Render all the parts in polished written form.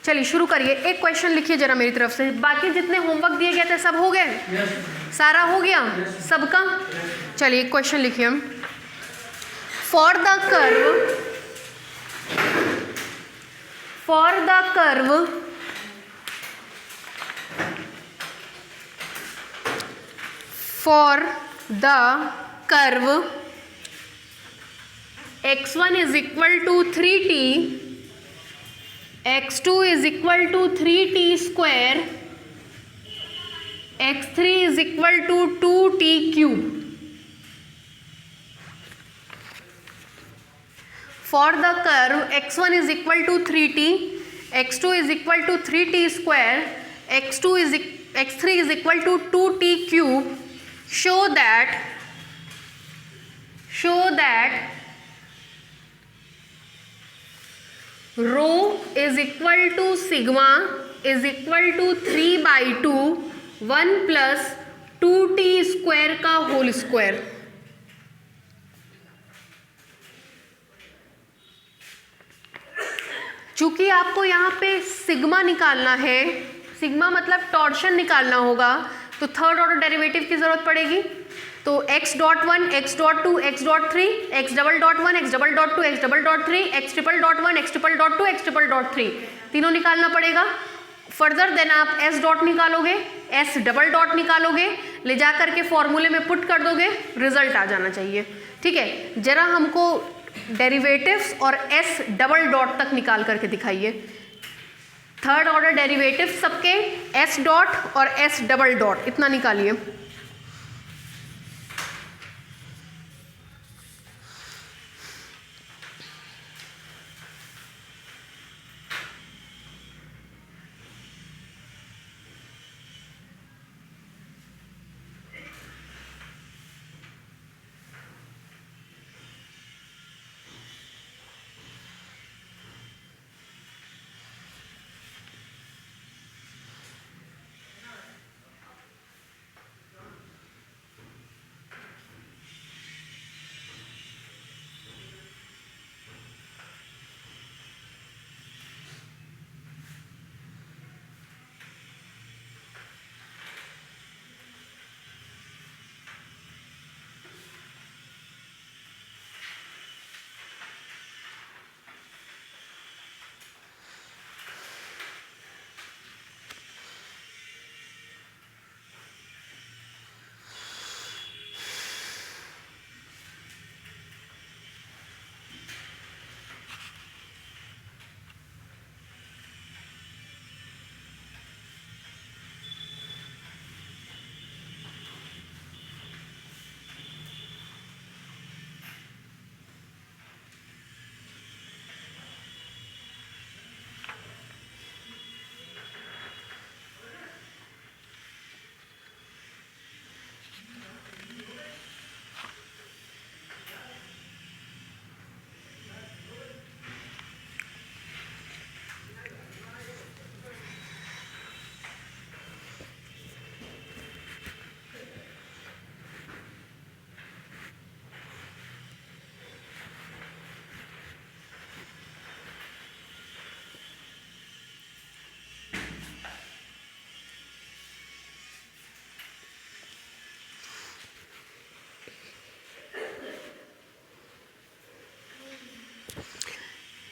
चलिए शुरू करिए। एक क्वेश्चन लिखिए जरा मेरी तरफ से। बाकी जितने होमवर्क दिए गए थे सब हो गए? सारा हो गया सबका? चलिए एक क्वेश्चन लिखिए। For the curve x1 is equal to 3t, x2 is equal to 3t square, x3 is equal to 2t cube. For the curve x1 is equal to 3t, x2 is equal to 3t square, x3 is equal to 2t cube, show that rho is equal to sigma is equal to 3/2 1 plus 2t square का whole square. चूंकि आपको यहाँ पे sigma निकालना है, sigma मतलब torsion निकालना होगा, तो थर्ड ऑर्डर डेरिवेटिव की जरूरत पड़ेगी। तो x dot 1, x dot 2, x dot 3, x double dot 1, x double dot 2, x double dot 3, x triple dot 1, x triple dot 2, x triple dot 3, तीनों निकालना पड़ेगा। फर्दर देन आप s डॉट निकालोगे, s double dot निकालोगे, ले जा करके फॉर्मूले में पुट कर दोगे, रिजल्ट आ जाना चाहिए। ठीक है, जरा हमको डेरिवेटिव्स और s डबल डॉट तक निकाल करके दिखाइए। थर्ड ऑर्डर डेरिवेटिव सबके s डॉट और s डबल डॉट इतना निकालिए।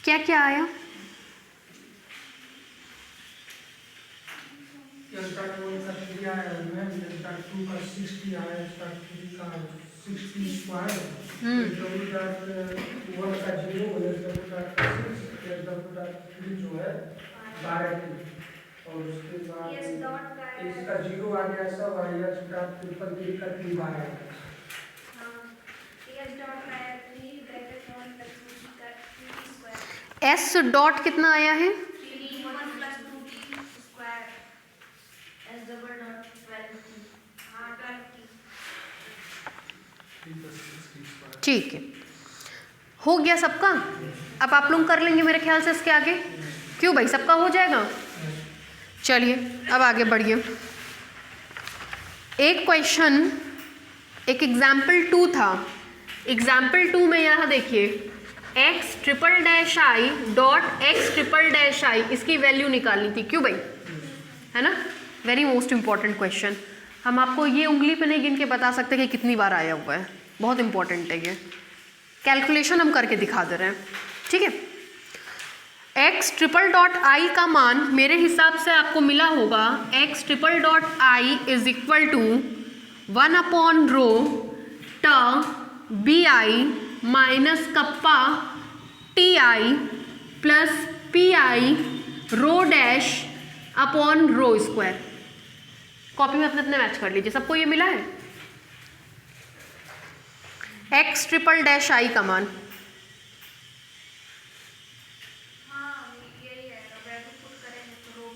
क्या क्या आया? और उसके बाद इसका जीरो आ गया, सब आ गया, ट्रिपल थ्री का 3 बार आया। s डॉट कितना आया है? ठीक है, हो गया सबका। अब आप लोग कर लेंगे मेरे ख्याल से इसके आगे। क्यों भाई, सबका हो जाएगा? चलिए अब आगे बढ़िए। एक क्वेश्चन, एक एग्जाम्पल 2 था। एग्जाम्पल 2 में यहाँ देखिए, x triple dash i dot x triple dash आई, इसकी वैल्यू निकालनी थी, क्यों भाई, है ना। Very most important question. हम आपको ये उंगली पे नहीं गिन के बता सकते कि कितनी बार आया हुआ है, बहुत इंपॉर्टेंट है ये। कैलकुलेशन हम करके दिखा दे रहे हैं, ठीक है। एक्स ट्रिपल डॉट आई का मान मेरे हिसाब से आपको मिला होगा, x triple dot i is equal to 1 upon rho ट b i minus kappa t i plus p i rho dash upon rho square. Copy में अपने अपने मैच कर लीजिए, सबको ये मिला है। एक्स ट्रिपल डैश आई का मान,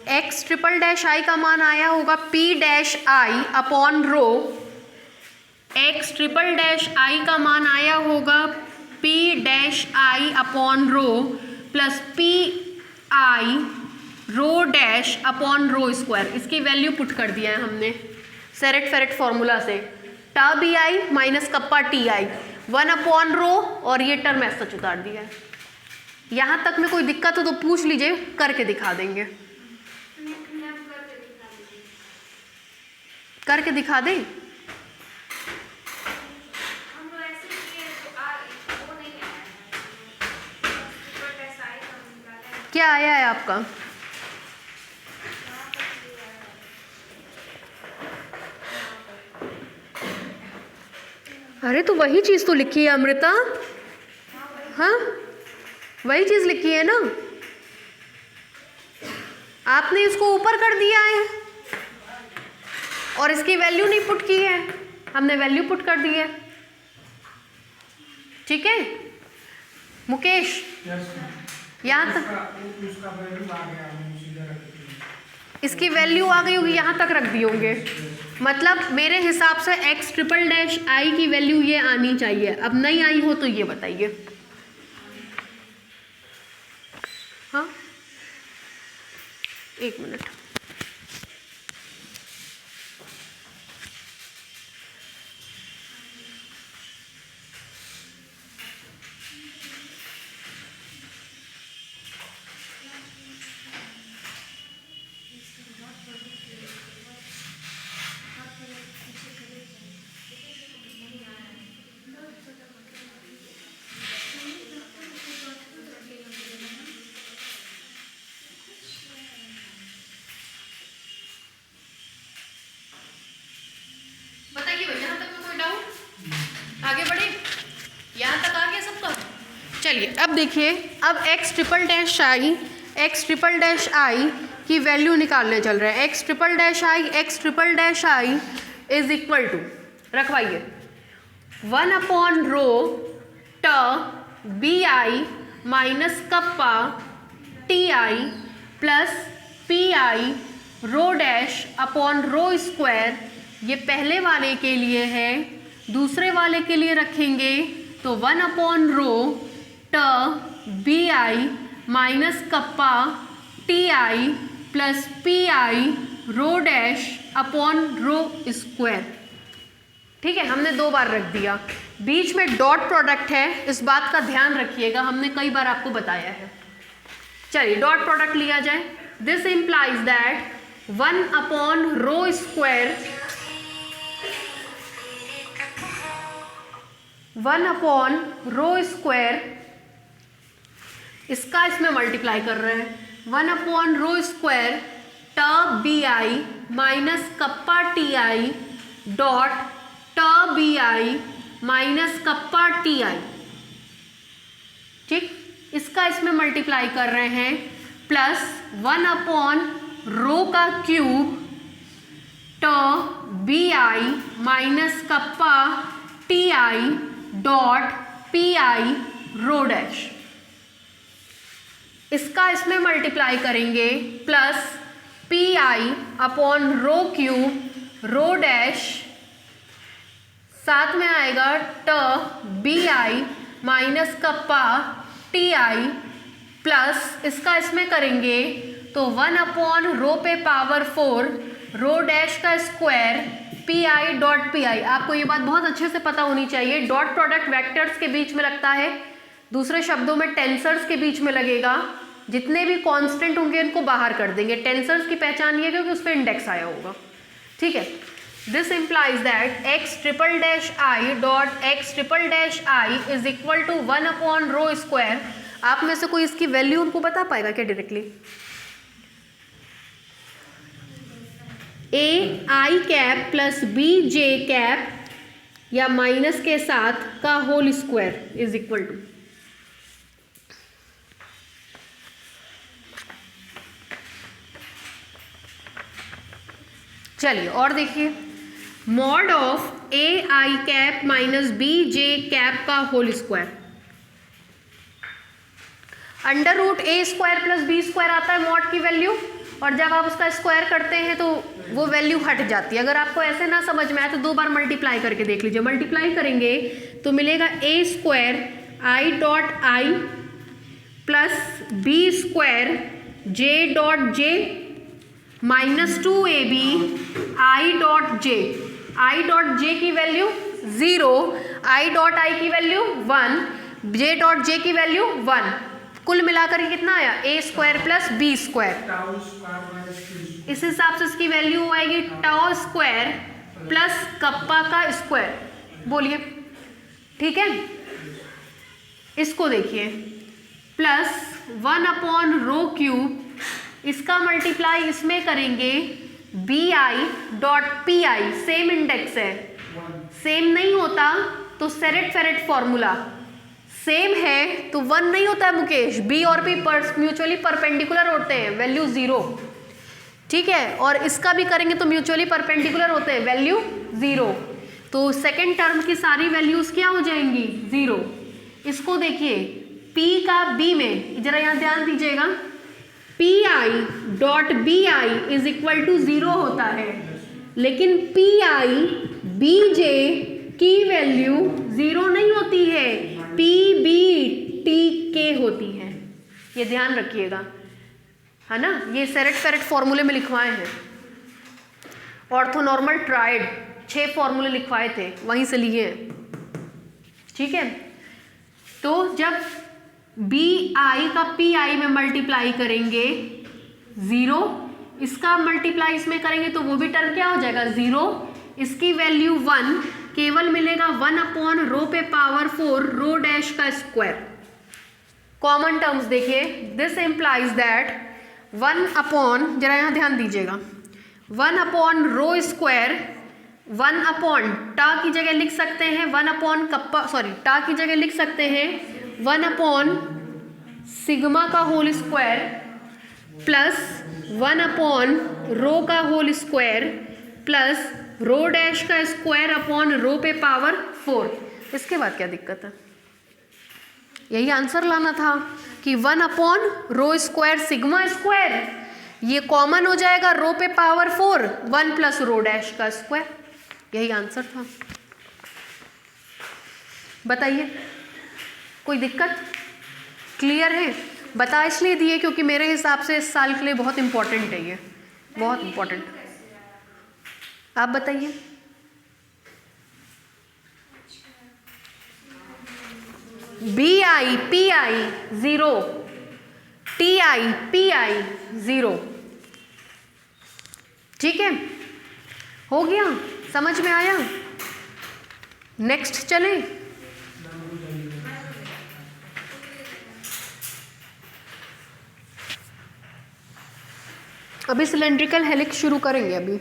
एक्स ट्रिपल डैश आई का मान आया होगा p dash i upon rho, x triple dash i का मान आया होगा p dash i upon rho plus p i rho dash upon rho square. इसकी वैल्यू पुट कर दिया है हमने सेरेट फेरेट फॉर्मूला से, tau b i minus kappa t i 1 upon rho, और ये टर्म ऐसा उतार दिया है। यहाँ तक में कोई दिक्कत हो तो पूछ लीजिए, करके दिखा देंगे। करके दिखा दें, क्या आया है आपका? अरे तो वही चीज़ तो लिखी है अमृता, हाँ वही चीज़ लिखी है ना, आपने इसको ऊपर कर दिया है और इसकी वैल्यू नहीं पुट की है, हमने वैल्यू पुट कर दी है, ठीक है मुकेश। यहाँ तक उसका वैल्यू आ गया, इसकी वैल्यू आ गई होगी, यहाँ तक रख दिए होंगे। मतलब मेरे हिसाब से एक्स ट्रिपल डैश आई की वैल्यू ये आनी चाहिए, अब नहीं आई हो तो ये बताइए। हाँ 1 मिनट, आगे बढ़े, यहाँ तक आ गया सबका। चलिए अब देखिए, अब एक्स ट्रिपल डैश आई की वैल्यू निकालने चल रहे हैं। X triple dash i is equal to, रखवाइए 1 अपॉन रो ट b i minus kappa t i plus p i rho dash upon rho square. ये पहले वाले के लिए है, दूसरे वाले के लिए रखेंगे तो 1 अपॉन रो ट b i minus kappa t i plus p i rho dash upon rho square. ठीक है, हमने 2 बार रख दिया, बीच में डॉट प्रोडक्ट है, इस बात का ध्यान रखिएगा, हमने कई बार आपको बताया है। चलिए डॉट प्रोडक्ट लिया जाए। This implies that 1 upon rho square 1 upon rho square, इसका इसमें मल्टीप्लाई कर रहे हैं 1 upon rho square t b i minus kappa t i dot t b i minus kappa t i. ठीक, इसका इसमें मल्टीप्लाई कर रहे हैं प्लस 1 अपॉन रो का cube tau b i minus kappa t i dot p i rho dash. इसका इसमें multiply करेंगे plus p i upon rho cube rho dash, साथ में आएगा tau b i minus kappa t i plus इसका इसमें करेंगे तो 1 अपॉन रो पे पावर 4 रो डैश का square p i dot p i. आपको ये बात बहुत अच्छे से पता होनी चाहिए, डॉट प्रोडक्ट वेक्टर्स के बीच में लगता है, दूसरे शब्दों में टेंसर्स के बीच में लगेगा, जितने भी कांस्टेंट होंगे इनको बाहर कर देंगे। टेंसर्स की पहचान ये है क्योंकि उस पर इंडेक्स आया होगा, ठीक है। This implies that x triple dash i dot x triple dash i is equal to 1 upon rho square. आप में से कोई इसकी वैल्यू उनको बता पाएगा क्या directly? A i cap plus b j cap या माइनस के साथ का whole square is equal to, चलिए और देखिए, mod of a i cap minus b j cap का whole square, under root a square plus b square आता है मॉड की वैल्यू, और जब आप उसका स्क्वायर करते हैं तो वो वैल्यू हट जाती है। अगर आपको ऐसे ना समझ में आए तो 2 बार मल्टीप्लाई करके देख लीजिए। मल्टीप्लाई करेंगे तो मिलेगा a square i dot i plus b square j dot j minus 2ab i dot j. I dot j की वैल्यू 0, आई डॉट आई की वैल्यू 1, जे डॉट जे की वैल्यू 1। कुल मिलाकर के कितना आया? A square plus b square. इस हिसाब से इसकी वैल्यू आएगी टाउ स्क्वायर प्लस कप्पा का स्क्वायर। बोलिए, ठीक है। इसको देखिए, प्लस 1 अपॉन रो क्यूब, इसका मल्टीप्लाई इसमें करेंगे b i dot p i, same index है। सेम नहीं होता तो सेरेट फेरेट फॉर्मूला, सेम है तो 1 नहीं होता है मुकेश। बी और पी म्यूचुअली परपेंडिकुलर होते हैं, वैल्यू 0, ठीक है। और इसका भी करेंगे तो म्यूचुअली परपेंडिकुलर होते हैं, वैल्यू 0। तो सेकेंड टर्म की सारी वैल्यूज क्या हो जाएंगी? 0। इसको देखिए, P का B में, जरा यहाँ ध्यान दीजिएगा, p i dot b i is equal to 0 होता है, लेकिन पी आई बी जे की वैल्यू 0 नहीं होती है, पी बी टी के होती है। ये ध्यान रखिएगा, है ना। ये सेरेट फेरेट फॉर्मूले में लिखवाए हैं, ऑर्थोनॉर्मल ट्राइड 6 फॉर्मूले लिखवाए थे, वहीं से लिए हैं, ठीक है। तो जब बी आई का पी आई में मल्टीप्लाई करेंगे 0, इसका मल्टीप्लाई इसमें करेंगे तो वो भी टर्म क्या हो जाएगा? 0। इसकी वैल्यू 1, केवल मिलेगा 1 अपॉन रो पे पावर 4 रो डैश का स्क्वायर। कॉमन टर्म्स देखिए, दिस इम्प्लाइज दैट 1 अपॉन, जरा यहाँ ध्यान दीजिएगा, 1 अपॉन रो स्क्वायर, 1 अपॉन टा की जगह लिख सकते हैं 1 अपॉन कप्पा, सॉरी टा की जगह लिख सकते हैं 1 अपॉन सिग्मा का whole square plus 1 upon rho का whole square plus rho dash का स्क्वायर अपॉन रो पे पावर 4। इसके बाद क्या दिक्कत है? यही आंसर लाना था कि 1 upon rho square sigma square, ये कॉमन हो जाएगा रो पे पावर 4, 1 प्लस रो डैश का स्क्वायर। यही आंसर था। बताइए, कोई दिक्कत? क्लियर है? बता इसलिए दिए क्योंकि मेरे हिसाब से इस साल के लिए बहुत इंपॉर्टेंट है, ये बहुत इंपॉर्टेंट। आप बताइए। B i p i 0, t i p i 0, ठीक है। हो गया, समझ में आया? नेक्स्ट चलें। अभी सिलेंड्रिकल हेलिक्स शुरू करेंगे। अभी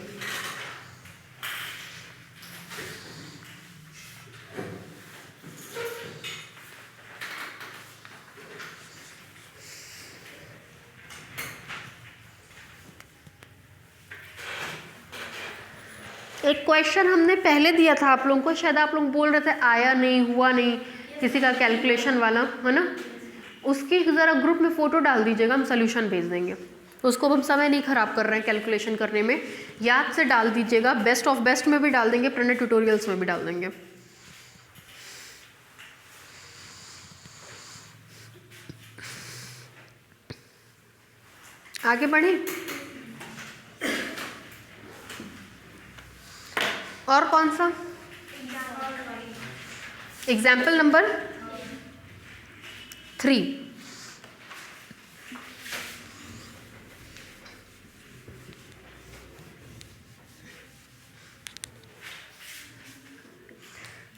एक क्वेश्चन हमने पहले दिया था आप लोगों को, शायद आप लोग बोल रहे थे आया नहीं, हुआ नहीं, किसी का कैलकुलेशन वाला, है ना। उसकी ज़रा ग्रुप में फ़ोटो डाल दीजिएगा, हम सोल्यूशन भेज देंगे। उसको हम समय नहीं ख़राब कर रहे हैं कैलकुलेशन करने में, याद से डाल दीजिएगा। बेस्ट ऑफ बेस्ट में भी डाल देंगे, प्रणय ट्यूटोरियल्स में भी डाल देंगे। आगे बढ़ें। और कौन सा? Example number 3.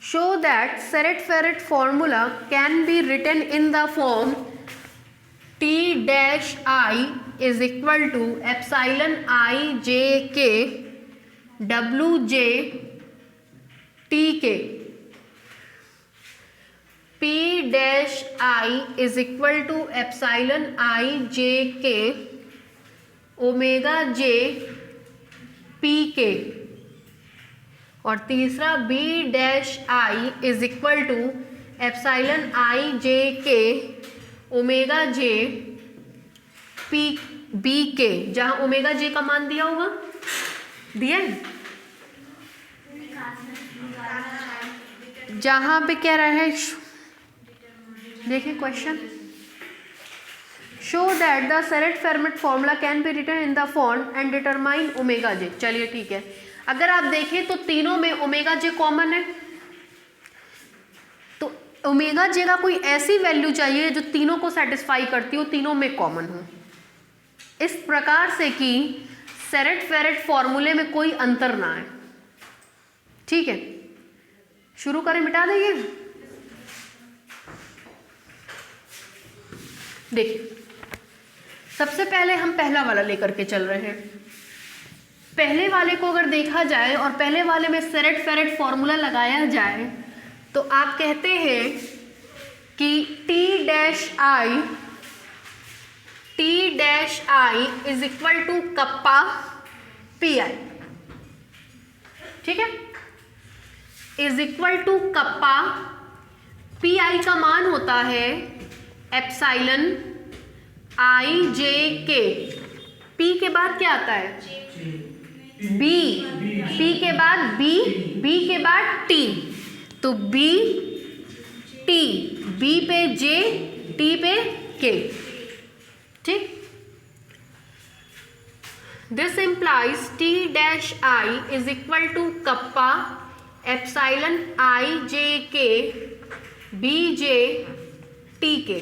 Show that Seret-Ferret formula can be written in the form T dash I is equal to epsilon I j k w j t k. P dash I is equal to epsilon I j k omega j p k. और तीसरा B dash I is equal to epsilon I J K omega J P B K, जहाँ omega J का मान दिया होगा, दिया है, जहाँ पे कह रहा है, देखिए question, show that the Seret-Fermat formula can be written in the form and determine omega J. चलिए ठीक है, अगर आप देखें तो तीनों में ओमेगा जे कॉमन है, तो ओमेगा जे का कोई ऐसी वैल्यू चाहिए जो तीनों को सेटिस्फाई करती हो, तीनों में कॉमन हो, इस प्रकार से कि Seret-Ferret फॉर्मूले में कोई अंतर ना आए. ठीक है, शुरू करें, मिटा देंगे. देखिए, सबसे पहले हम पहला वाला लेकर के चल रहे हैं. पहले वाले को अगर देखा जाए और पहले वाले में Seret-Ferret फॉर्मूला लगाया जाए तो आप कहते हैं कि T dash I is equal to kappa PI. ठीक है, is equal to kappa PI का मान होता है epsilon I J K. P के बाद क्या आता है? B. P के बाद B, B के बाद T, तो B T, B पे J, T पे K. ठीक, this implies T dash I is equal to kappa epsilon I J K B J T K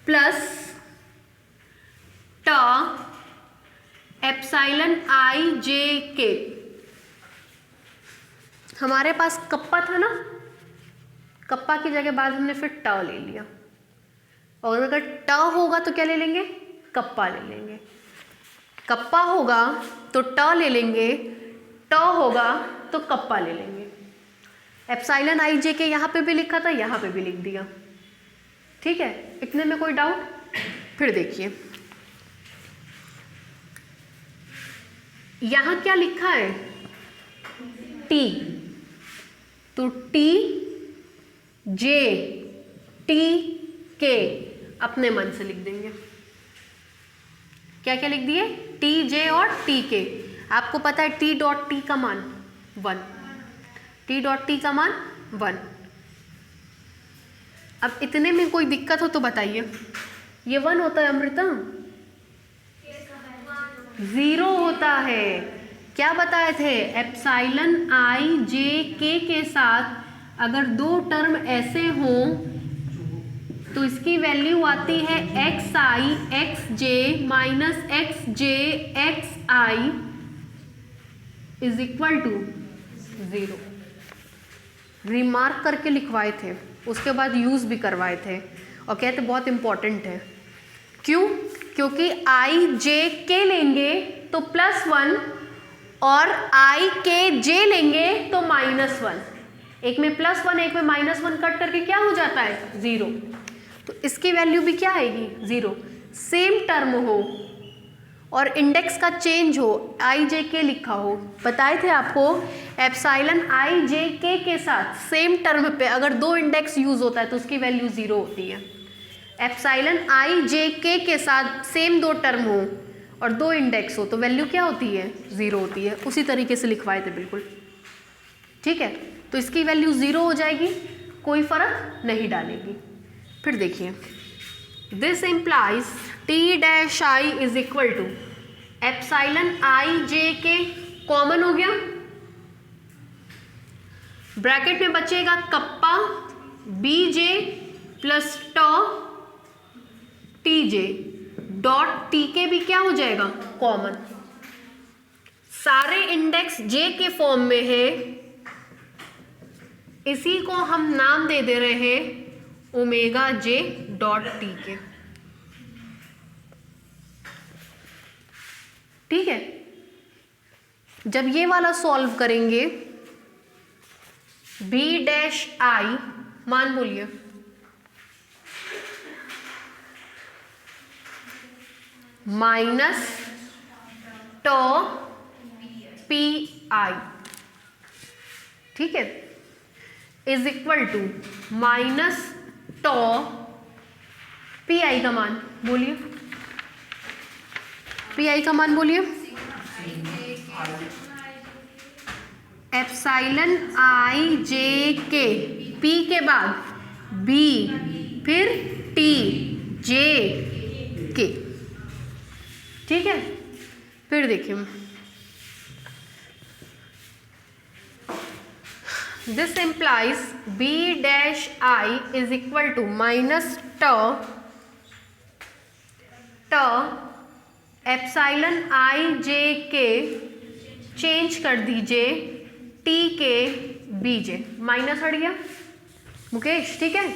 plus टा एप्साइलन I J K. हमारे पास kappa था ना, कप्पा की जगह बाद हमने फिर ट ले लिया, और अगर ट होगा तो क्या ले लेंगे? कप्पा ले लेंगे. कप्पा होगा तो ट ले लेंगे, ट होगा तो कप्पा ले लेंगे. एप्साइलन I J K यहाँ पे भी लिखा था, यहाँ पे भी लिख दिया. ठीक है, इतने में कोई डाउट? फिर देखिए, यहाँ क्या लिखा है? T, तो T J T K अपने मन से लिख देंगे. क्या क्या लिख दिए? T J और T K. आपको पता है T डॉट T का मान 1, T डॉट T का मान 1. अब इतने में कोई दिक्कत हो तो बताइए. ये 1 होता है अमृता? 0 होता है. क्या बताए थे? एप्साइलन I J K के साथ अगर दो टर्म ऐसे हों तो इसकी वैल्यू आती है xi xj minus xj xi is equal to 0. Remark करके लिखवाए थे, उसके बाद यूज़ भी करवाए थे, और कहते बहुत इम्पॉर्टेंट है. क्यों? क्योंकि I J K लेंगे तो +1 और I K J लेंगे तो -1. एक में +1 एक में -1 कट करके क्या हो जाता है? 0. तो इसकी वैल्यू भी क्या आएगी? 0. सेम टर्म हो और इंडेक्स का चेंज हो, I J K लिखा हो. बताए थे आपको एप्साइलन I J K के साथ सेम टर्म पे अगर दो इंडेक्स यूज होता है तो उसकी वैल्यू 0 होती है. एप्साइलन I J K के साथ सेम दो टर्म हो और दो इंडेक्स हो तो वैल्यू क्या होती है? 0 होती है. उसी तरीके से लिखवाए थे बिल्कुल. ठीक है, तो इसकी वैल्यू 0 हो जाएगी, कोई फर्क नहीं डालेगी. फिर देखिए, this implies T dash I is equal to epsilon I J K common हो गया, ब्रैकेट में बचेगा kappa B J plus tau t j dot t के भी क्या हो जाएगा, कॉमन। सारे इंडेक्स जे के फॉर्म में है, इसी को हम नाम दे दे रहे हैं ओमेगा जे डॉट टी के। ठीक है, जब ये वाला सॉल्व करेंगे बी डैश आई, मान बोलिए माइनस टॉ पी आई, ठीक है, is equal to minus tau p i का मान बोलिए, पी आई का मान बोलिए, एप्साइलन आई जे के, पी के बाद बी फिर टी जे के। ठीक है, फिर देखिए this implies b dash I is equal to minus tau epsilon i j k, change कर दीजिए टी के बी जे, माइनस हट गया मुकेश। ठीक है,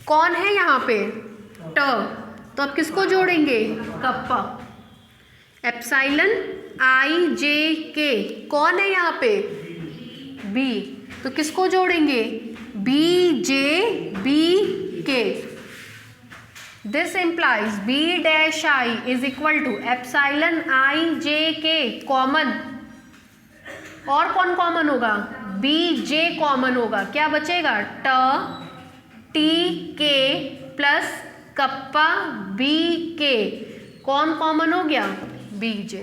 कौन है यहाँ पे, ट, तो अब किसको जोड़ेंगे, कप्पा। एप्साइलन आई जे के कौन है यहाँ पे, बी, तो किसको जोड़ेंगे, b j b k. This implies b dash I is equal to epsilon i j k common, और कौन कॉमन होगा, बी जे कॉमन होगा, क्या बचेगा, ट टी के प्लस कप्पा बी के, कौन कॉमन हो गया, बी जे।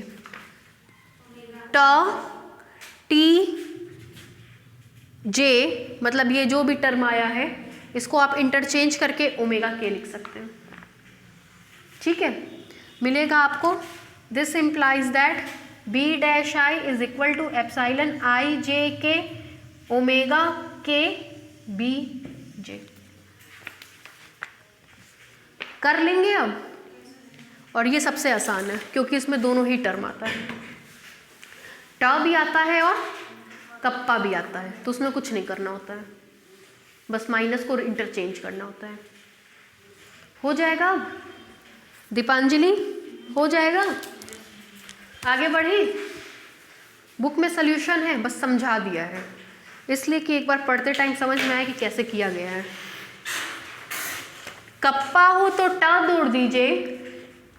ट टी जे मतलब ये जो भी टर्म आया है इसको आप इंटरचेंज करके ओमेगा के लिख सकते हैं। ठीक है, मिलेगा आपको this implies that b dash i is equal to epsilon i j k omega के बी जे। कर लेंगे अब, और ये सबसे आसान है क्योंकि इसमें दोनों ही टर्म आता है, ट भी आता है और कप्पा भी आता है, तो उसमें कुछ नहीं करना होता है, बस माइनस को इंटरचेंज करना होता है। हो जाएगा अब दीपांजलि, हो जाएगा, आगे बढ़ी। बुक में सल्यूशन है, बस समझा दिया है इसलिए कि एक बार पढ़ते टाइम समझ में आए कि कैसे किया गया है। कप्पा हो तो ट जोड़ दीजिए,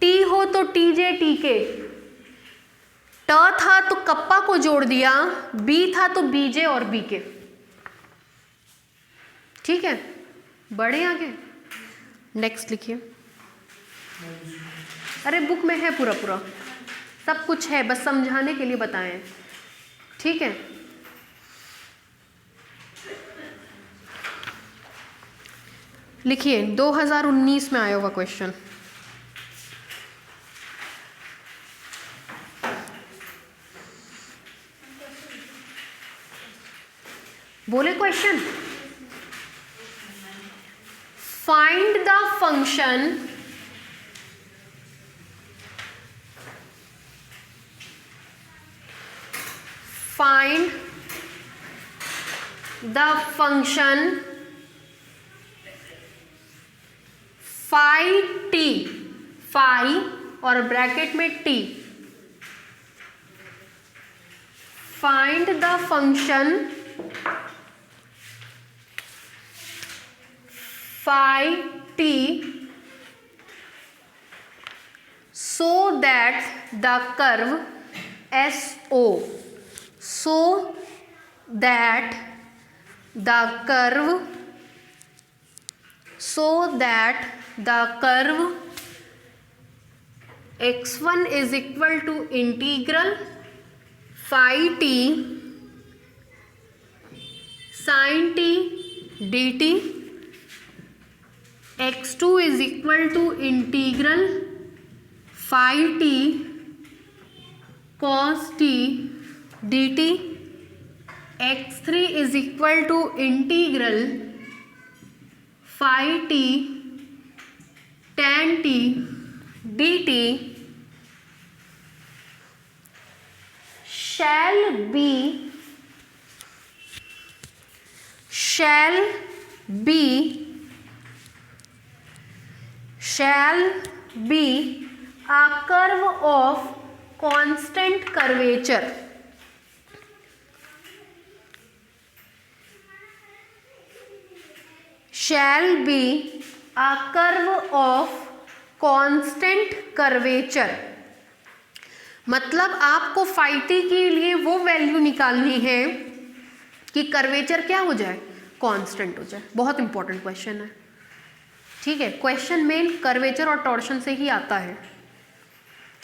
टी हो तो टी जे टी के, ट था तो कप्पा को जोड़ दिया, बी था तो बीजे और बी के। ठीक है, बढ़े आगे, नेक्स्ट लिखिए। अरे बुक में है पूरा पूरा सब कुछ है, बस समझाने के लिए बताएं। ठीक है, लिखिए 2019 में आया हुआ क्वेश्चन। बोले question, find the function find the function phi t, phi और ब्रैकेट में t, find the function phi t so that the curve SO, so that the curve x1 is equal to integral phi t sin t dt, x2 is equal to integral phi t cos t dt, x3 is equal to integral phi t tan t dt shall be a curve of constant curvature. Shall be a curve of constant curvature. मतलब आपको phi t के लिए वो value निकालनी है कि curvature क्या हो जाए, कांस्टेंट हो जाए। बहुत इंपॉर्टेंट क्वेश्चन है, ठीक है। क्वेश्चन मेन कर्वेचर और टॉर्शन से ही आता है,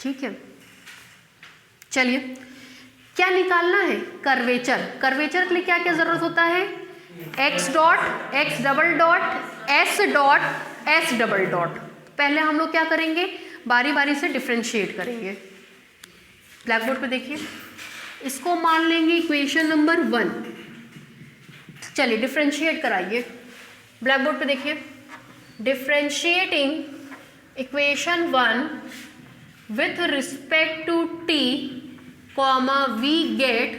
ठीक है। चलिए, क्या निकालना है, कर्वेचर। कर्वेचर के लिए क्या क्या जरूरत होता है, x dot, x double dot, s dot, s double dot. पहले हम लोग क्या करेंगे, बारी बारी से डिफ्रेंशिएट करेंगे। ब्लैक बोर्ड पे देखिए, इसको मान लेंगे इक्वेशन नंबर 1। चलिए डिफ्रेंशिएट कराइए। ब्लैक बोर्ड पे देखिए, differentiating equation 1 with respect to t comma we get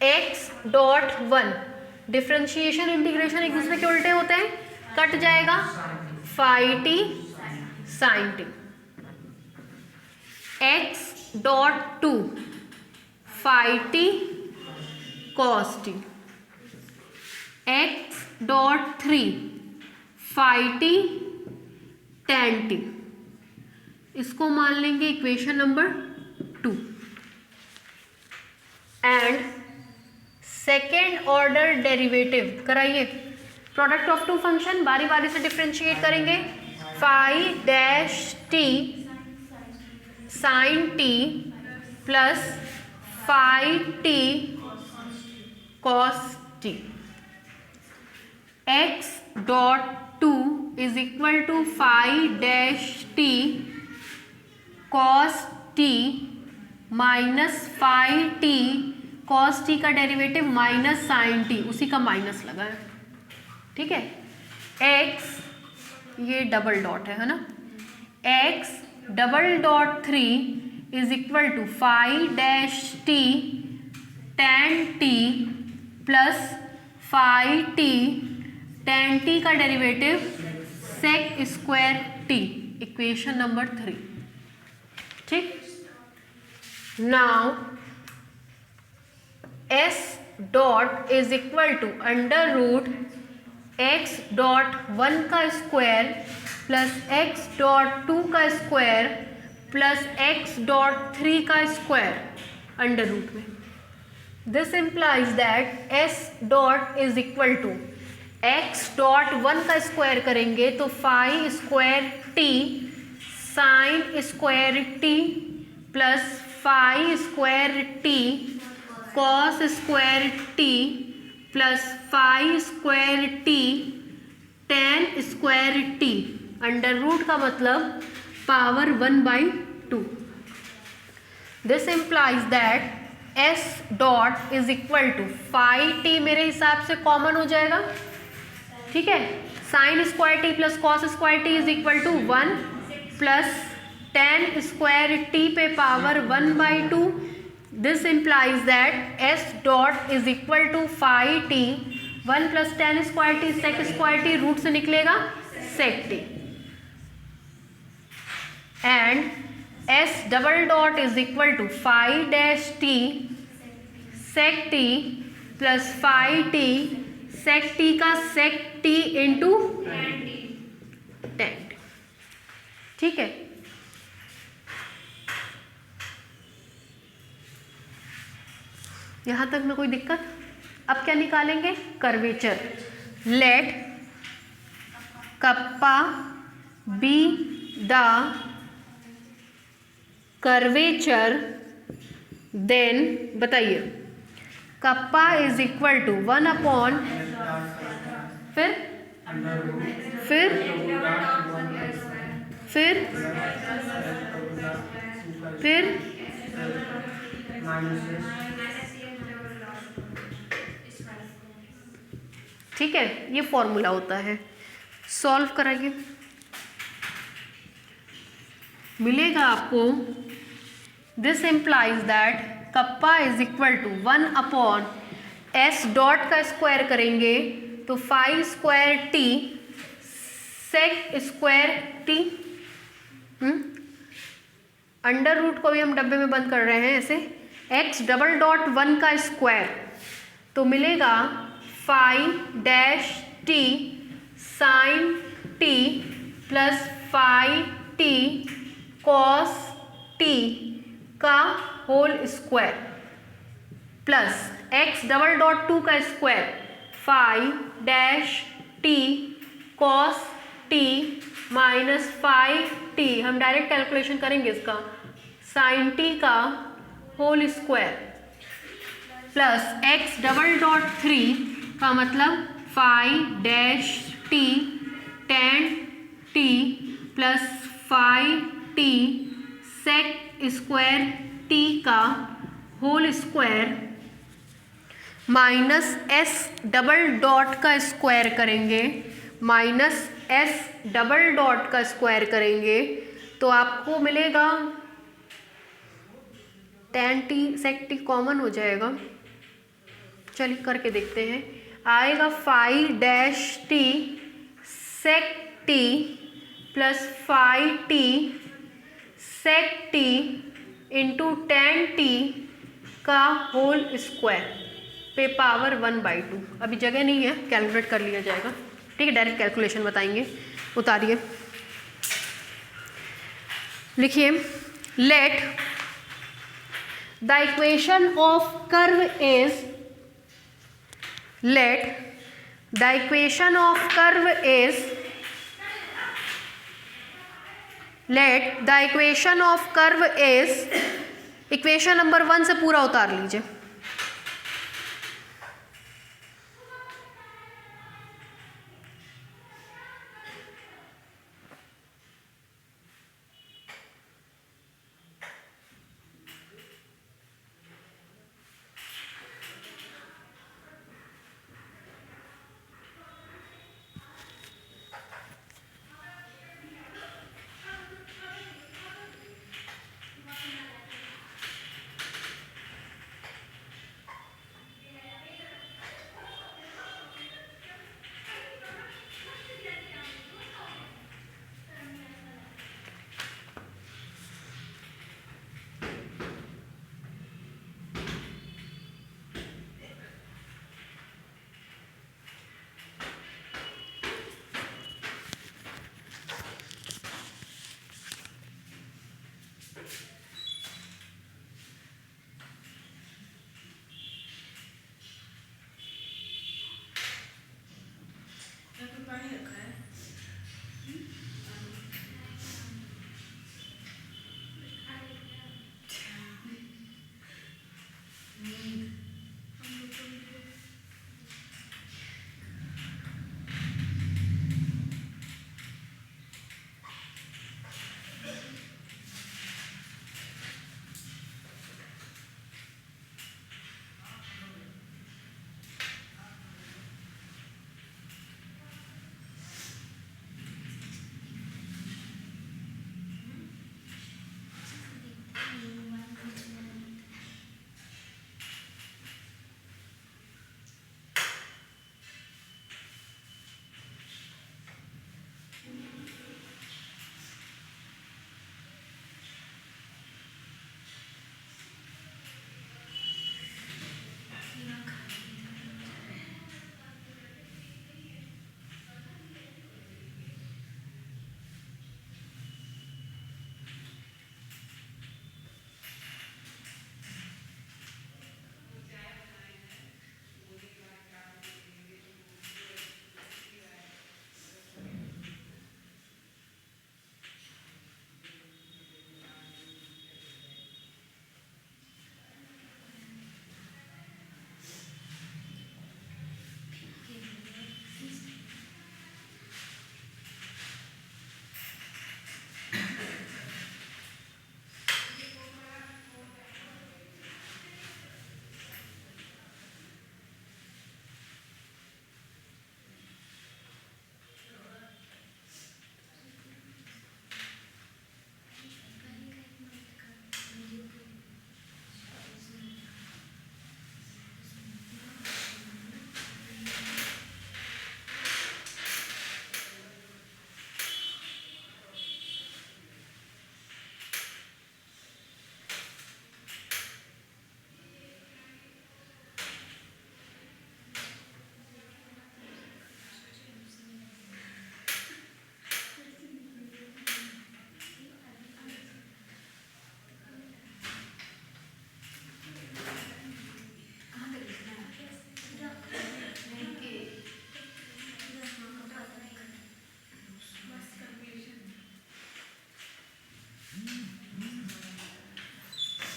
x dot 1। Differentiation integration एक दूसरे के उल्टे होते हैं, कट जाएगा phi t sin t। x dot 2 phi t cos t, x dot 3 phi t tan t। इसको मान लेंगे equation number 2। And second order derivative कराइए। प्रोडक्ट ऑफ टू फंक्शन बारी बारी से डिफ्रेंशिएट करेंगे। phi dash t sin t plus phi t cos t। x dot 2 is equal to phi dash t cos t minus phi t cos t का derivative minus sin t, उसी का minus लगा है, ठीक है। x ये double dot है ना, x double dot 3 is equal to phi dash t tan t plus phi t tan t का derivative sec square t, equation number 3, ठीक। Now s dot is equal to under root x dot 1 का square plus x dot 2 का square plus x dot 3 का square under root में। This implies that s dot is equal to x dot 1 का square करेंगे तो phi square t sine square t plus phi square t cos square t plus phi square t tan square t under root का मतलब power 1/2। This implies that s dot is equal to phi t मेरे हिसाब से common हो जाएगा, ठीक है। Sine square t plus cos square t is equal to 1 plus tan square t पे power 1/2। This implies that s dot is equal to phi t 1 plus tan square t sec square t, root से निकलेगा sec t, and s double dot is equal to phi dash t sec t plus phi t sec t का sec t into tan t, ठीक है। यहाँ तक में कोई दिक्कत? अब क्या निकालेंगे, curvature. Let kappa be the curvature, then बताइए kappa is equal to 1 upon, फिर ठीक है, ये फॉर्मूला होता है। सॉल्व कराइए, मिलेगा आपको this implies that kappa is equal to 1/s dot का स्क्वायर करेंगे तो 5 square t sec square t, under root को भी हम डब्बे में बंद कर रहे हैं ऐसे, x डबल डॉट 1 का स्क्वायर तो मिलेगा 5 t sine t plus 5t cos t का whole square plus x double dot 2 का square 5 t cos t minus 5t, हम डायरेक्ट कैलकुलेशन करेंगे इसका, साइन t का whole square plus x double dot 3 का मतलब 5 t tan t plus 5t sec square t का whole square minus s double dot का square करेंगे, minus s double dot का स्क्वायर करेंगे तो आपको मिलेगा tan t sec t common हो जाएगा, चलिए करके देखते हैं, आएगा 5 t sec t plus 5t sec t into tan t का होल स्क्वायर पे पावर 1/2। अभी जगह नहीं है, कैलकुलेट कर लिया जाएगा, ठीक है, डायरेक्ट कैलकुलेशन बताएंगे। उतारिए, लिखिए, let the equation of curve is, let the equation of curve is, let the equation of curve is, equation number 1 से पूरा उतार लीजिए।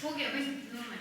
हो गया भाई, लो मैं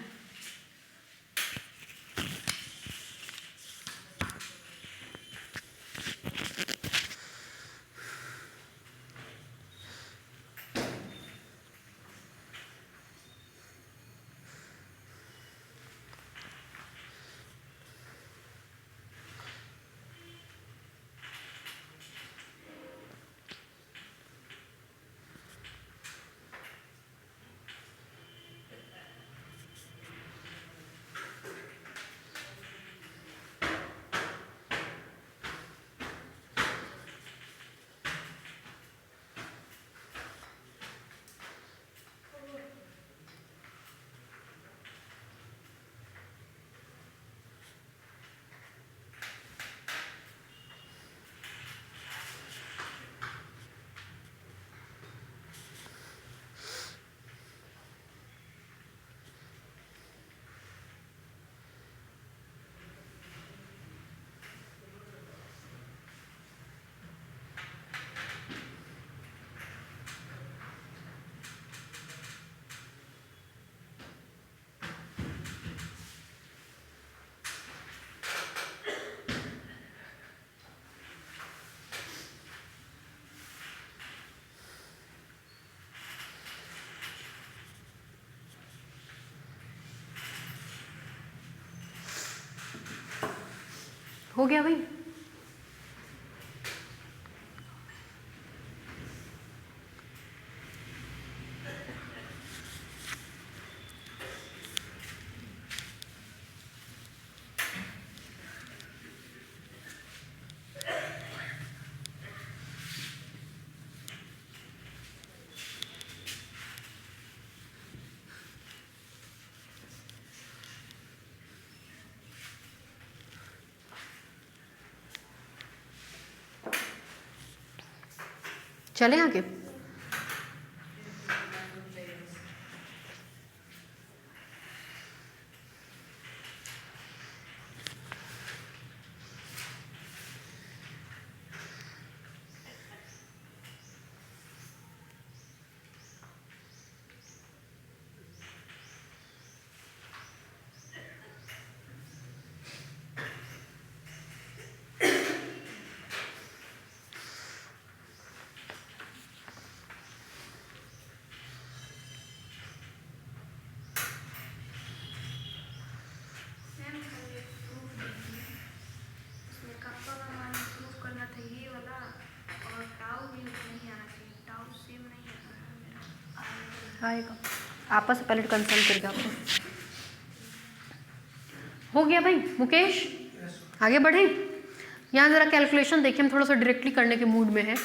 हो गया भाई। चले आगे। आएगा, आपस में पहले कंसल्ट करके आपको। हो गया भाई मुकेश, आगे बढ़े। यहाँ ज़रा कैलकुलेशन देखिए, हम थोड़ा सा डायरेक्टली करने के मूड में है।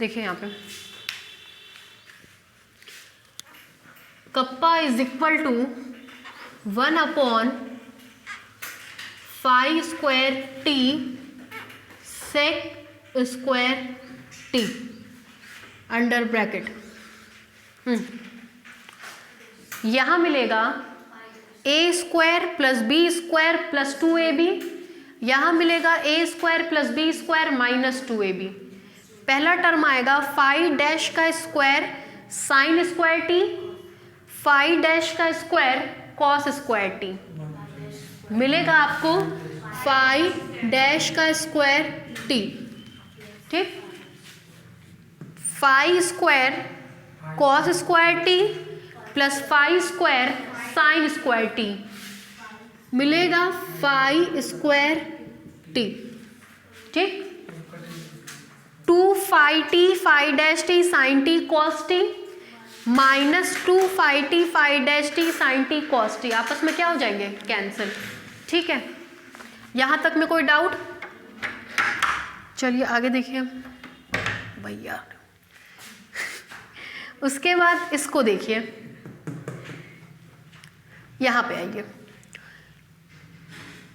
देखिए यहाँ पे kappa is equal to 1/5² t sec² t under bracket. यहाँ मिलेगा a² + b² + 2ab, यहाँ मिलेगा a² + b² - 2ab। पहला टर्म आएगा फाई डैश का square sine square t, phi dash का स्क्वायर कॉस स्क्वायर t, मिलेगा आपको फाई डैश का स्क्वायर t। ठीक, phi square cos square t plus phi square sine square t, मिलेगा phi square t। ठीक, 2 phi t phi dash t sine t cos t minus 2 phi t phi dash t sine t cos t, आपस में क्या हो जाएंगे, cancel. ठीक है, यहाँ तक में कोई डाउट? चलिए आगे देखिए भैया। उसके बाद इसको देखिए, यहाँ पे आइए।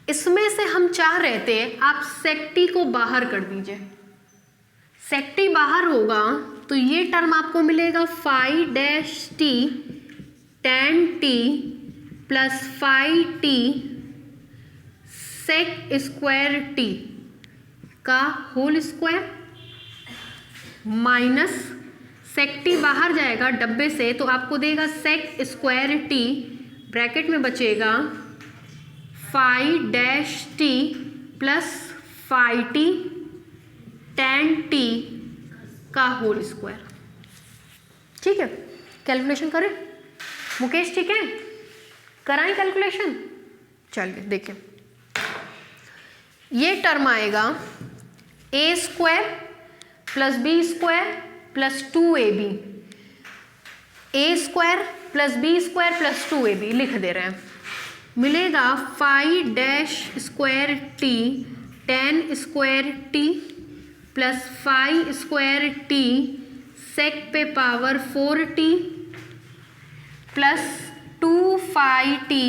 इसमें से हम चाह रहे थे आप sec t को बाहर कर दीजिए। sec t बाहर होगा तो ये टर्म आपको मिलेगा phi dash t tan t plus phi t sec square t का whole square minus sec t बाहर जाएगा डब्बे से तो आपको देगा सेक स्क्वायर टी, ब्रैकेट में बचेगा phi dash t plus phi t tan t का होल स्क्वायर। ठीक है, कैलकुलेशन करें मुकेश? ठीक है, कराएं कैलकुलेशन? चलिए देखें, ये टर्म आएगा a square plus b square plus 2ab, a square plus b square plus 2ab लिख दे रहे हैं, मिलेगा phi dash square t tan square t plus phi square T sec पे power 4t plus 2 phi t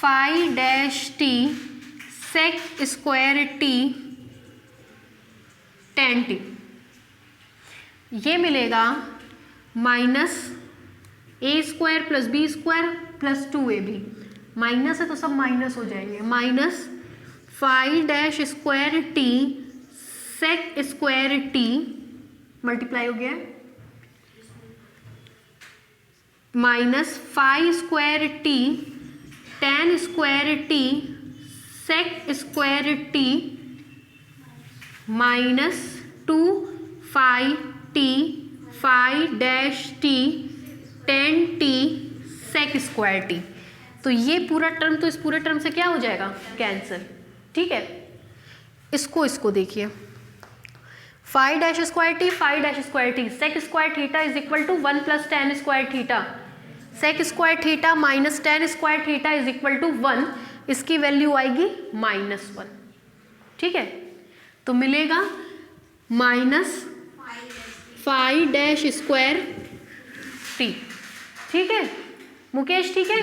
phi dash t sec square t tan t. ये मिलेगा minus a square plus b square plus 2ab, minus है तो सब minus हो जाएंगे, minus phi dash square T sec square t multiply हो गया minus phi square t tan square T sec square T minus 2 phi t phi dash t tan t sec square t. तो ये पूरा term तो इस पूरे term से क्या हो जाएगा? कैंसिल। ठीक है, इसको देखिए, phi dash square T phi dash square T sec square theta is equal to 1 plus tan square theta, sec square theta minus tan square theta is equal to 1, इसकी वैल्यू आएगी -1। ठीक है, तो मिलेगा minus phi dash square t. ठीक है मुकेश? ठीक है,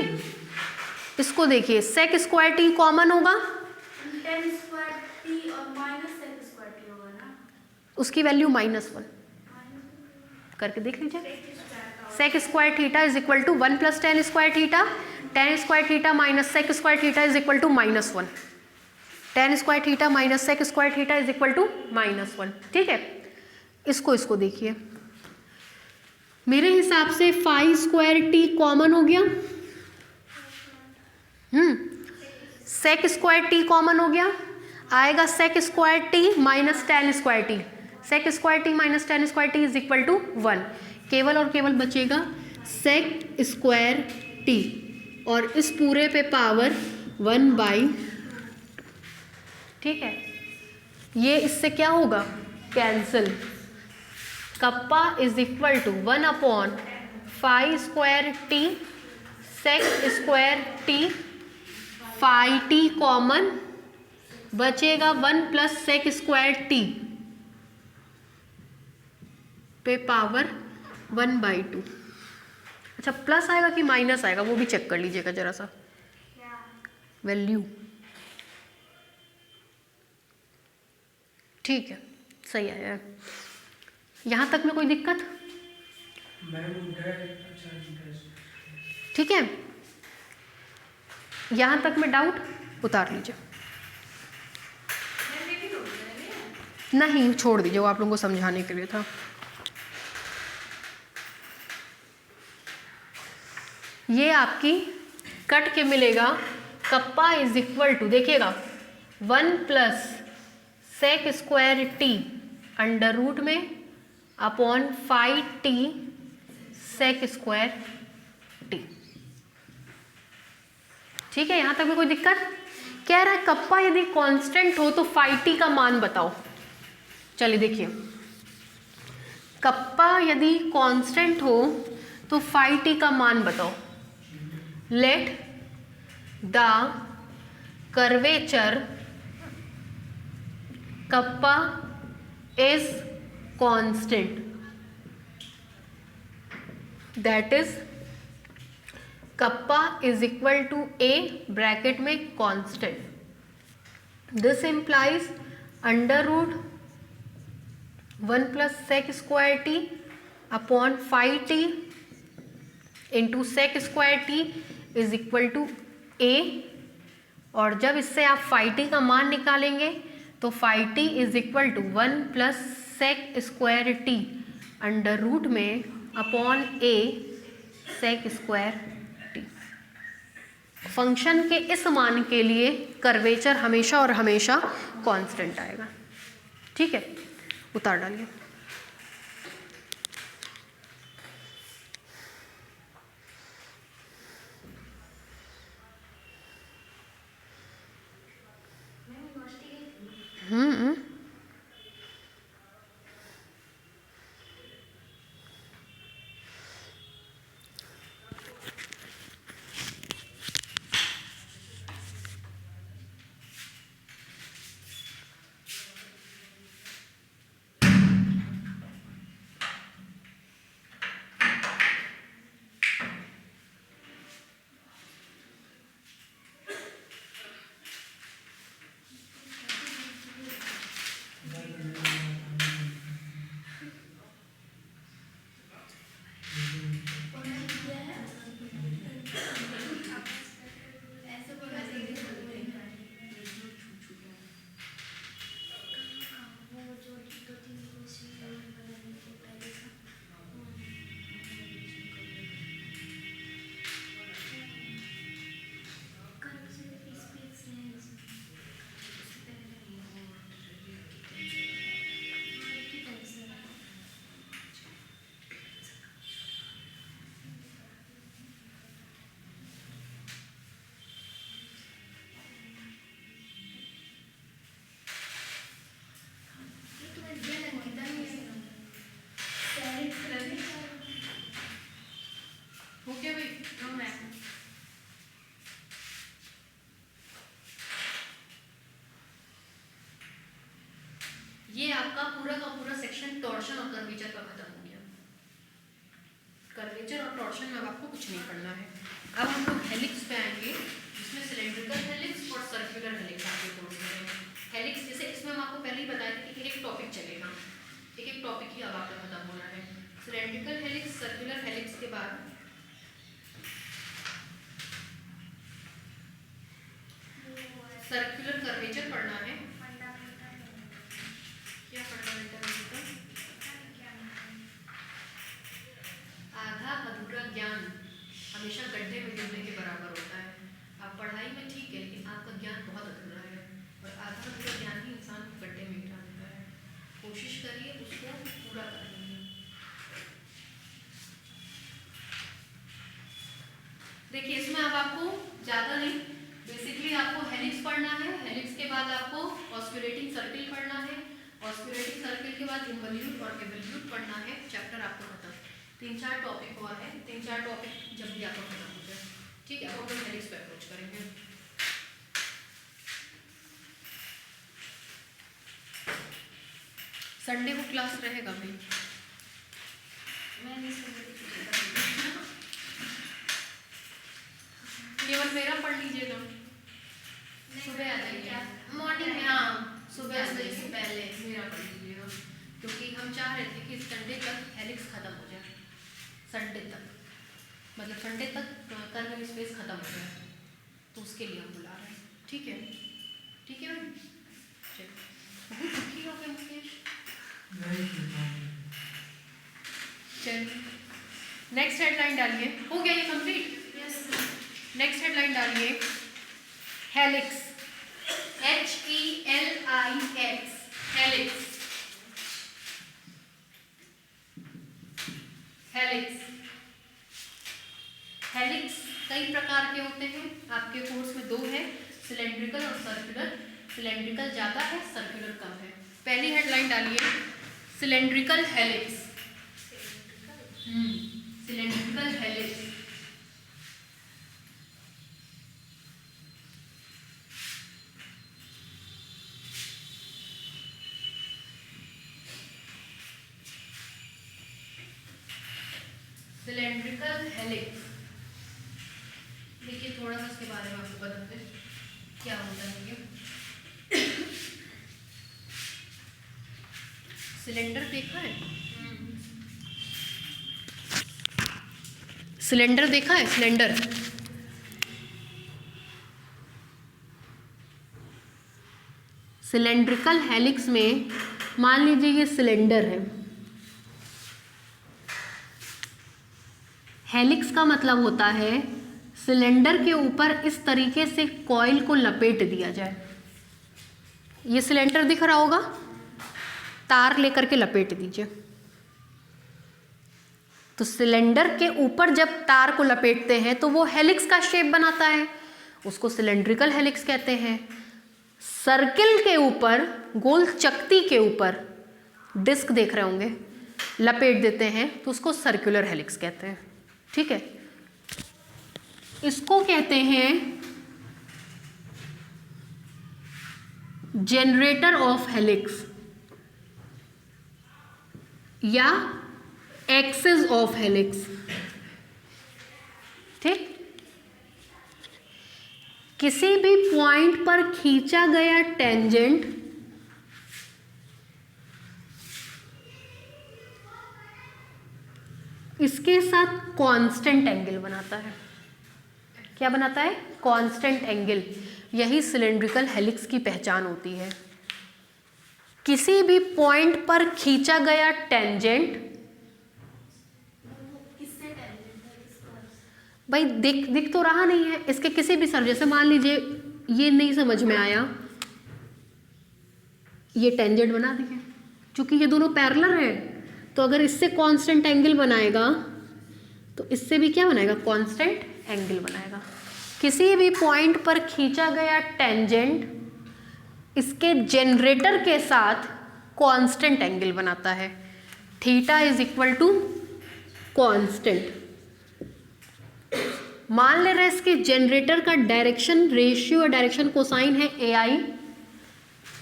इसको देखिए, सेक स्क्वायर टी कॉमन होगा, टैन स्क्वायर टी और माइनस सेक स्क्वायर टी होगा ना, उसकी वैल्यू -1 करके देख लीजिए। Sec square theta is equal to 1 plus tan square theta, tan square theta minus sec square theta is equal to -1, tan square theta minus sec square theta is equal to -1। ठीक है, इसको देखिए, मेरे हिसाब से फाई स्क्वायर टी कॉमन हो गया, सेक square t common हो गया, आएगा sec square T minus tan square T, sec square T minus tan square T is equal to 1, केवल और केवल बचेगा सेक स्क्वायर टी और इस पूरे पे पावर 1/। ठीक है, ये इससे क्या होगा? Cancel. Kappa is equal to 1 upon phi square T sec square T, phi T common, बचेगा 1 प्लस सेक स्क्वायर टी पे पावर 1/2। अच्छा, प्लस आएगा कि माइनस आएगा वो भी चेक कर लीजिएगा जरा सा, वैल्यू। ठीक है, सही आया है। यहाँ तक में कोई दिक्कत? ठीक है, यहाँ तक में डाउट उतार लीजिए, नहीं छोड़ दीजिए, वो आप लोगों को समझाने के लिए था। ये आपकी कट के मिलेगा, कप्पा इज इक्वल टू, देखिएगा 1 plus sec square T under root में upon phi t sec square t. ठीक है, यहाँ तक में कोई दिक्कत? कह रहा है कप्पा यदि कांस्टेंट हो तो फाई टी का मान बताओ। चलिए देखिए, कप्पा यदि कांस्टेंट हो तो फाई टी का मान बताओ। Let the curvature kappa is constant, that is kappa is equal to a bracket में constant. This implies under root 1 plus sec square t upon phi t into sec square T is equal to a, और जब इससे आप phi T का मान निकालेंगे तो phi T is equal to 1 plus sec square T under root में upon A sec square T. Function के इस मान के लिए कर्वेचर हमेशा और हमेशा कांस्टेंट आएगा। ठीक है, उतार डालिए। ये आपका पूरा का पूरा सेक्शन टॉर्शन और कर्वेचर का खत्म हो गया। कर्वेचर और टॉर्शन में अब आपको कुछ नहीं पढ़ना है। अब हम लोग हेलिक्स पे आएंगे, जिसमें सिलेंड्रिकल हेलिक्स और सर्कुलर हेलिक्स आपके कोर्स में है। हेलिक्स जैसे इसमें हम आपको पहले ही बताया था कि एक टॉपिक चलेगा, एक टॉपिक ही अब आपका खत्म होना है। सिलेंड्रिकल हेलिक्स, सर्कुलर हेलिक्स के बाद सर्कुलर कर्वेचर पढ़ना है। क्या फंडामेंटल है? आधा अधूरा ज्ञान हमेशा गड्ढे में गिरने के बराबर होता है। आप पढ़ाई में ठीक है, लेकिन आपका ज्ञान बहुत अधूरा है, और आधा अधूरा ज्ञान ही इंसान को गड्ढे में गिरा देता है। कोशिश करिए उसको पूरा करने की। देखिए, इसमें अब आपको ज़्यादा नहीं, बेसिकली आपको हेलिक्स पढ़ना है। हेलिक्स के बाद आपको ऑस्कुलेटिंग सर्किल पढ़ना है। ऑस्कुलेटिंग सर्किल के बाद इन्वोल्यूट और एवोल्यूट पढ़ना है। चैप्टर आपको खत्म। 3-4 टॉपिक और है, 3-4 टॉपिक जब भी आपको खत्म हो जाए, ठीक है। अब हम हेलिक्स पे अप्रोच करेंगे। संडे को क्लास रहेगा भाई? केवल मेरा पढ़ लीजिएगा, सुबह आ जाइए मॉर्निंग में। हाँ, सुबह से पहले मेरा पढ़ लीजिएगा, क्योंकि हम चाह रहे थे कि संडे तक हेलिक्स खत्म हो जाए। संडे तक मतलब संडे तक कर्व स्पेस खत्म हो जाए, तो उसके लिए हम बुला रहे हैं। ठीक है, ठीक है भाई। चलिए, बहुत दुखी हो गए मुकेश। चलिए, नेक्स्ट हेडलाइन डालिए। हो गया ये कंप्लीट? नेक्स्ट हेडलाइन डालिए, helix, HELIX, helix. Helix, helix कई प्रकार के होते हैं। आपके कोर्स में 2 है, सिलेंड्रिकल और सर्कुलर। सिलेंड्रिकल ज़्यादा है, सर्कुलर कम है। पहली हेडलाइन डालिए, cylindrical helix. Cylindrical helix. Cylindrical helix, देखिए थोड़ा सा इसके बारे में आपको बताते हैं क्या होता है ये। सिलेंडर देखा है? सिलेंडर देखा है? सिलेंडर, सिलेंड्रिकल हेलिक्स में मान लीजिए ये सिलेंडर है, हेलिक्स का मतलब होता है सिलेंडर के ऊपर इस तरीके से कॉइल को लपेट दिया जाए। ये सिलेंडर दिख रहा होगा, तार लेकर के लपेट दीजिए। तो सिलेंडर के ऊपर जब तार को लपेटते हैं तो वो हेलिक्स का शेप बनाता है, उसको सिलेंड्रिकल हेलिक्स कहते हैं। सर्किल के ऊपर, गोल चकती के ऊपर डिस्क देख रहे होंगे, लपेट देते हैं तो उसको सर्कुलर हेलिक्स कहते हैं। ठीक है, इसको कहते हैं जनरेटर ऑफ हेलिक्स या एक्सिस ऑफ हेलिक्स। ठीक, किसी भी पॉइंट पर खींचा गया टेंजेंट इसके साथ कांस्टेंट एंगल बनाता है। क्या बनाता है? Constant angle. यही सिलेंड्रिकल हेलिक्स की पहचान होती है। किसी भी पॉइंट पर खींचा गया टेंजेंट, किससे टेंजेंट है इसका? भाई दिख तो रहा नहीं है, इसके किसी भी सर, जैसे मान लीजिए ये नहीं समझ में आया, ये टेंजेंट बना दिए, क्योंकि ये दोनों पैरेलल है तो अगर इससे कांस्टेंट एंगल बनाएगा तो इससे भी क्या बनाएगा? कांस्टेंट एंगल बनाएगा। किसी भी पॉइंट पर खींचा गया टेंजेंट इसके जनरेटर के साथ कांस्टेंट एंगल बनाता है। Theta is equal to constant. मान ले रहे इसके जनरेटर का डायरेक्शन रेशियो या डायरेक्शन कोसाइन है AI,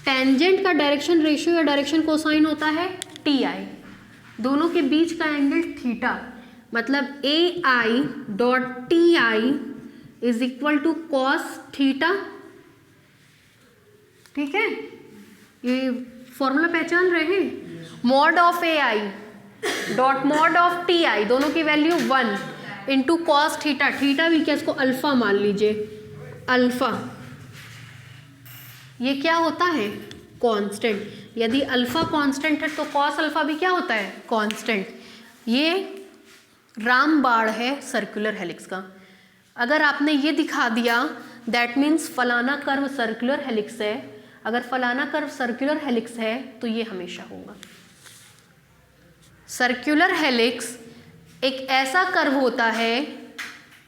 टेंजेंट का डायरेक्शन रेशियो या डायरेक्शन कोसाइन होता है TI, दोनों के बीच का एंगल थीटा, मतलब AI dot TI is equal to cos theta. ठीक है, ये फॉर्मूला पहचान रहे हैं? Mod of AI dot mod of TI, दोनों की value 1 into cos theta. Theta भी क्या, इसको अल्फा मान लीजिए, अल्फा। ये क्या होता है? कांस्टेंट। यदि अल्फा कांस्टेंट है तो कॉस अल्फा भी क्या होता है? कांस्टेंट। ये रामबाण है सर्कुलर हेलिक्स का। अगर आपने ये दिखा दिया दैट मीन्स फलाना कर्व सर्कुलर हेलिक्स है, अगर फलाना कर्व सर्कुलर हेलिक्स है तो ये हमेशा होगा। सर्कुलर हेलिक्स एक ऐसा कर्व होता है,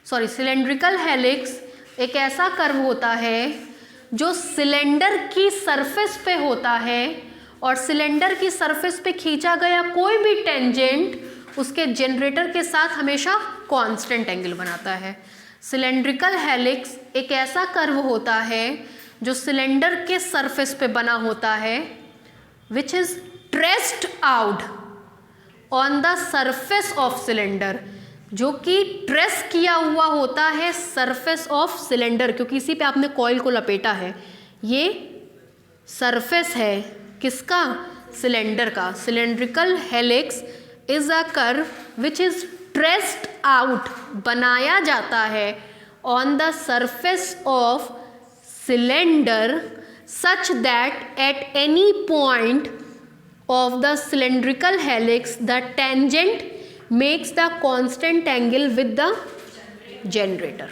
सॉरी सिलेंड्रिकल हेलिक्स एक ऐसा कर्व होता है जो सिलेंडर की सरफेस पे होता है और सिलेंडर की सरफेस पे खींचा गया कोई भी टेंजेंट उसके जनरेटर के साथ हमेशा कांस्टेंट एंगल बनाता है। सिलेंड्रिकल हेलिक्स एक ऐसा कर्व होता है जो सिलेंडर के सरफेस पे बना होता है which is traced out on the surface of cylinder, जो कि ट्रेस किया हुआ होता है सरफेस ऑफ सिलेंडर, क्योंकि इसी पे आपने कॉइल को लपेटा है। ये सरफेस है किसका? सिलेंडर का। Cylindrical helix is a curve which is traced out, बनाया जाता है on the surface of cylinder such that at any point of the cylindrical helix the tangent makes the constant angle with the generator।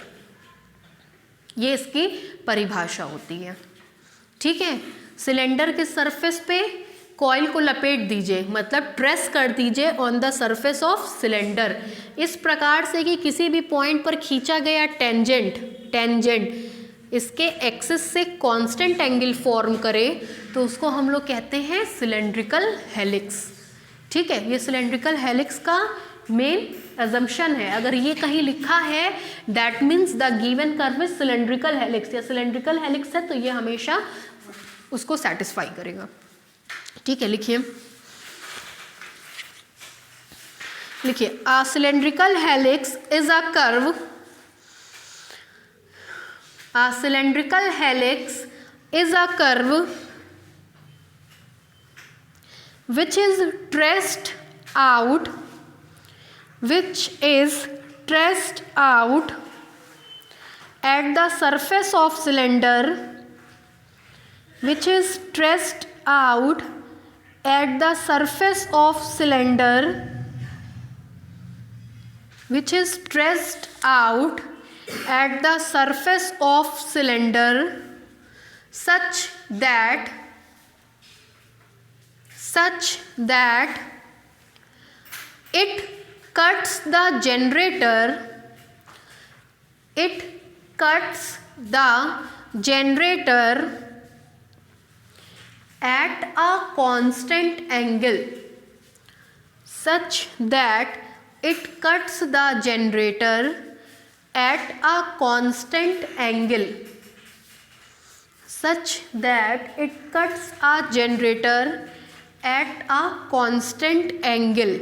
ये इसकी परिभाषा होती है। ठीक है, सिलेंडर के सरफेस पे कॉइल को लपेट दीजिए, मतलब ट्रेस कर दीजिए on the surface of cylinder इस प्रकार से कि किसी भी पॉइंट पर खींचा गया टेंजेंट इसके एक्सिस से कांस्टेंट एंगल फॉर्म करे तो उसको हम लोग कहते हैं सिलेंड्रिकल हेलिक्स। ठीक है, ये सिलेंड्रिकल हेलिक्स का मेन अजम्पशन है। अगर ये कहीं लिखा है that means the given curve is cylindrical helix या सिलेंड्रिकल हेलिक्स है तो ये हमेशा उसको सेटिस्फाई करेगा। ठीक है, लिखिए a cylindrical helix is a curve, a cylindrical helix is a curve which is traced out at the surface of cylinder, which is traced out at the surface of cylinder which is stretched out at the surface of cylinder such that it cuts the generator at a constant angle, such that it cuts the generator at a constant angle, such that it cuts a generator at a constant angle.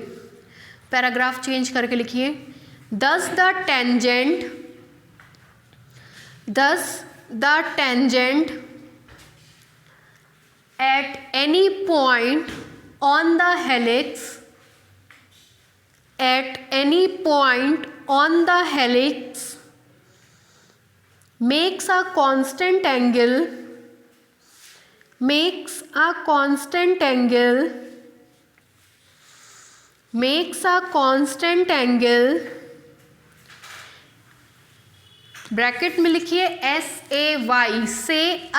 Paragraph change करके लिखिए, thus the tangent at any point on the helix makes a constant angle bracket में लिखिए SAY से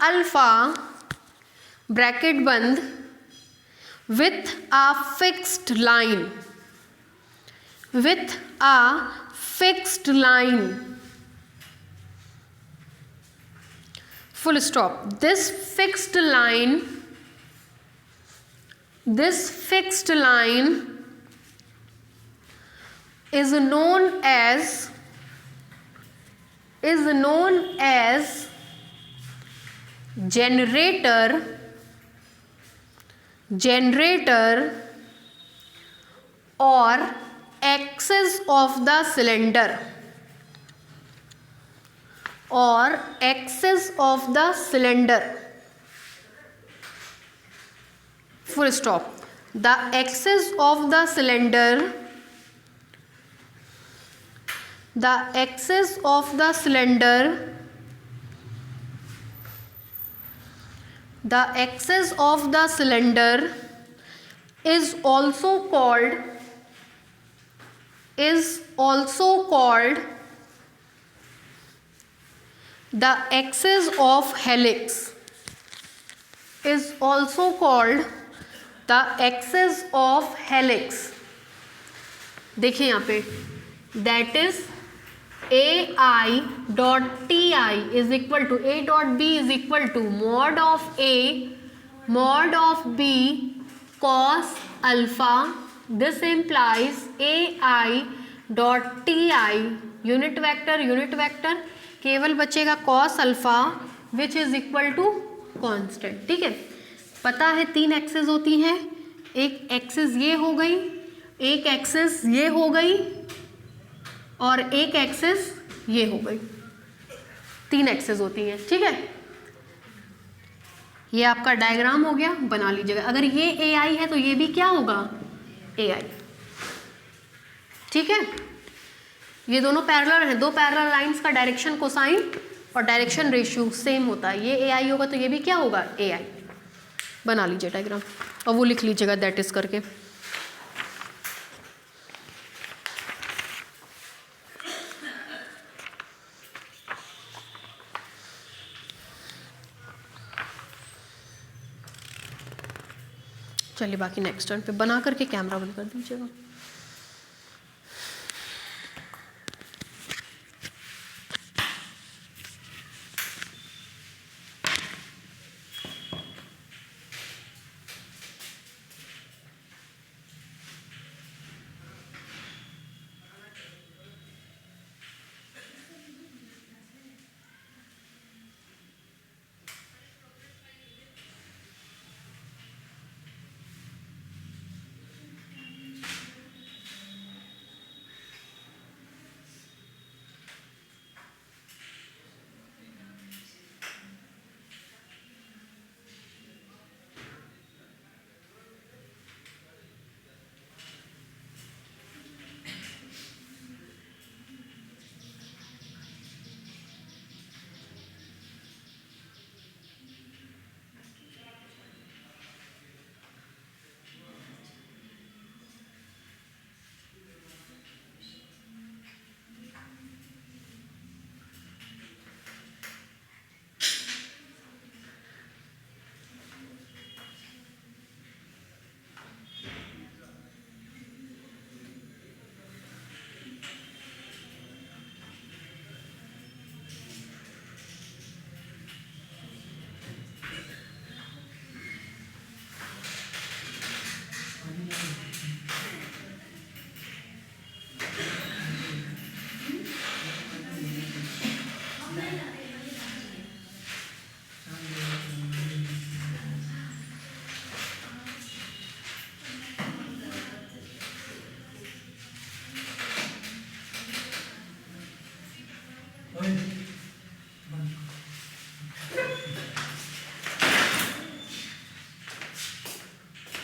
alpha bracket बंद with a fixed line full stop. This fixed line is known as generator or axis of the cylinder, full stop. The axis of the cylinder is also called the axis of helix. देखिए यहाँ पे that is AI dot TI is equal to A dot B is equal to mod of A mod of B cos alpha. This implies AI dot TI unit vector केवल बचेगा cos alpha which is equal to constant. ठीक है, पता है 3 access होती हैं, एक access ये हो गई, एक एक्सेस ये हो गई और एक एक्सेस ये हो गई, 3 एक्सेस होती हैं. ठीक है, ये आपका डायग्राम हो गया, बना लीजिएगा. अगर ये AI है तो ये भी क्या होगा, AI. ठीक है, ये दोनों पैरेलल हैं, 2 पैरेलल लाइंस का डायरेक्शन कोसाइन और डायरेक्शन रेशियो सेम होता है. ये AI होगा तो ये भी क्या होगा, AI. बना लीजिए डायग्राम और वो लिख लीजिएगा दैट इज करके. चलिए बाकी नेक्स्ट टर्न पे बना करके कैमरा बंद कर दीजिएगा.